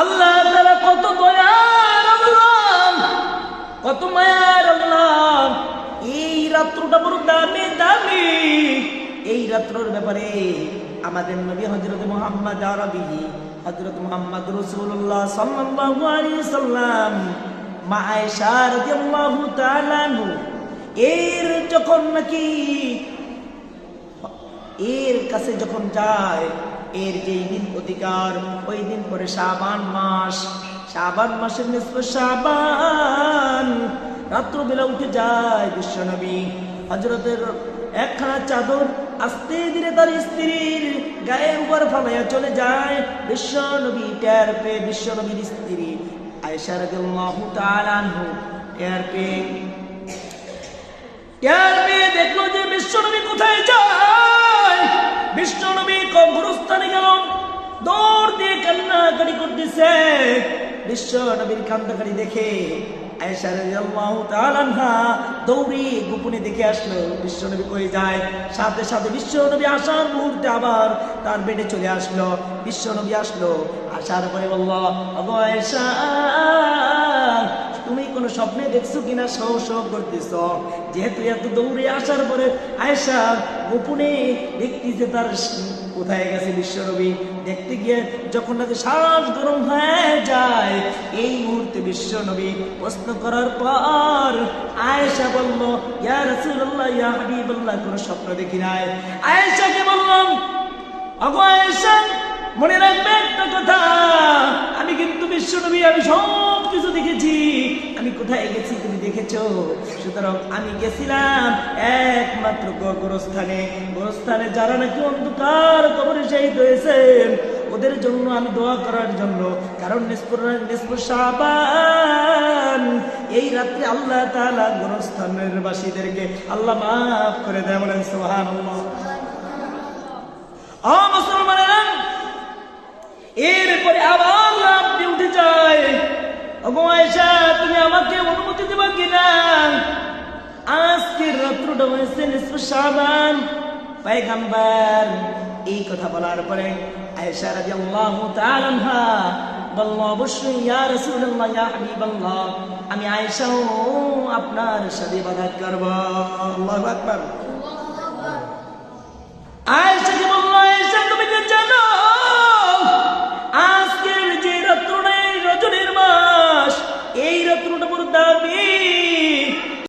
আল্লাহ তাআলা কত দয়ার আল্লাহ, কত মায়ার আল্লাহ। এই রাত্রটা বড় দামি দামি। এই রাত্রের ব্যাপারে আমাদের নবী হযরত মুহাম্মদ আরবি হযরত মুহাম্মদ রাসূলুল্লাহ সাল্লাল্লাহু আলাইহি সাল্লাম মা আয়েশা রাদিয়াল্লাহু তাআলা আনহা এর যখন নাকি এর কাছে যখন যায়, এর যেই দিন অধিকার, ওই দিন পরে শাবান মাস, শাবান মাসের নিসফ শাবান রাত্রবেলা উঠে যায় বিশ্বনবী হযরতের একখানা চাদর আস্তে ধীরে তার স্ত্রীর গায়ের উপর ফালাইয়া চলে যায়। বিশ্বনবী টের পেয়ে, বিশ্বনবীর স্ত্রী আয়েশা রাদিয়াল্লাহু তাআলা আনহা টের পেয়ে দেখলো যে বিশ্বনবী কোথায় যায়। বিশ্বনবী কবরস্থানে গেল, দৌড় দিয়ে কান্নাকাটি করতেছে। বিশ্বনবীর কান্নাকাটি দেখে আয়েশা রাদিয়াল্লাহু তাআলা আনহা দৌড়ে গোপনে দেখে আসলো বিশ্বনবী কই যায়। সাথে সাথে বিশ্বনবী আসার মুহূর্তে আবার তার বেডে চলে আসলো। বিশ্বনবী আসলো, আসার পরে বলল, ওগো আয়েশা, তুমি কোন স্বপ্নে দেখছো কিনা সহ সহ করতেছ? যেহেতু এত দৌড়ে আসার পরে আয়েশা গোপনে দেখতেছে তার কোথায় গেছে বিশ্বনবী। দেখতে গিয়ে যখন নাকি শ্বাস গরম হয়ে যায়, এই মুহূর্তে বিশ্বনবী প্রশ্ন করার পর আয়েশা বলল, ইয়া রাসূলুল্লাহ, ইয়া হাবিবাল্লাহ, কোন স্বপ্ন দেখি নাই। আয়েশাকে বললাম, ওগো আয়েশা, মনে রাখবে একটা কথা, আমি কিন্তু বিশ্বনবী, আমি সব কিছু দেখেছি। আমি কোথায় গেছি তুমি দেখেছো। সুতরাং আমি গেছিলাম একমাত্র গোরস্থানে। গোরস্থানে যারা নাকি অন্ধকার কবরে শহীদ হয়েছে ওদের জন্য আমি দোয়া করার জন্য। কারণ নিসফ শাবান এই রাত্রে আল্লাহ তাআলা গোরস্থানের বাসীদেরকে আল্লাহ মাফ করে দেয়। বলেন সুবহানাল্লাহ। মুসলমানেরা, এরপরে আবার আপনি উঠে যায়, ওগো আয়েশা, তুমি আমাকে অনুমতি দেবা কিনা? আজকের রাত্রটা হয়েছে নিসফ শাবান। পয়গম্বর এই কথা বলার পরে আয়েশা রাদিয়াল্লাহু তাআলা আনহা বলল, অবশ্যই ইয়া রাসূলুল্লাহ, ইয়া হাবিবাল্লাহ, আমি আয়েশাও আপনার সাথে ইবাদত করব। আল্লাহু আকবার।